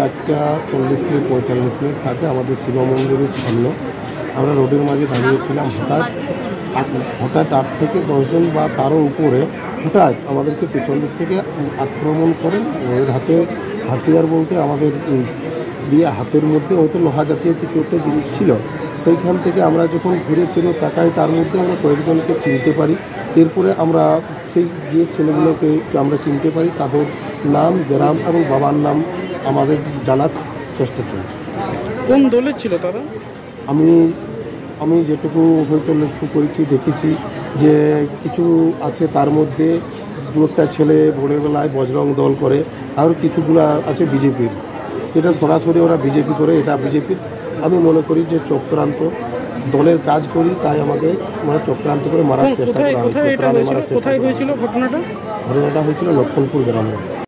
4:40-45 থাকে আমাদের শিব মন্দিরের সামনে। আমরা রোডের মাঝে দাঁড়িয়েছিলাম। হঠাৎ 8 থেকে 10 জন বা তারও উপরে হঠাৎ আমাদেরকে পেছন দিক থেকে আক্রমণ করেন। ওদের হাতে হাতিয়ার বলতে আমাদের দিয়ে হাতের মধ্যে হয়তো লোহা জাতীয় কিছু একটা জিনিস ছিল। সেইখান থেকে আমরা যখন ঘুরে ফিরে তাকাই তার মধ্যে আমরা কয়েকজনকে চিনতে পারি। এরপরে আমরা সেই যে ছেলেগুলোকে আমরা চিনতে পারি তাদের নাম, গ্রাম এবং বাবার নাম আমাদের জানার চেষ্টা চলছে। কোন দলের ছিল তারা? আমি যেটুকু হয়তো লক্ষ্য করেছি, দেখেছি যে কিছু আছে তার মধ্যে 2-1টা ছেলে ভোরবেলায় বজরং দল করে, আর কিছুগুলো আছে বিজেপির। এটা সরাসরি ওরা বিজেপি করে, এটা বিজেপির। আমি মনে করি যে চক্রান্ত দলের কাজ করি, তাই আমাকে চক্রান্ত করে মারার চেষ্টা করা হয়েছিল। কোথায় হয়েছিল ঘটনাটা? ঘটনাটা হয়েছিল লক্ষণপুর গ্রামে।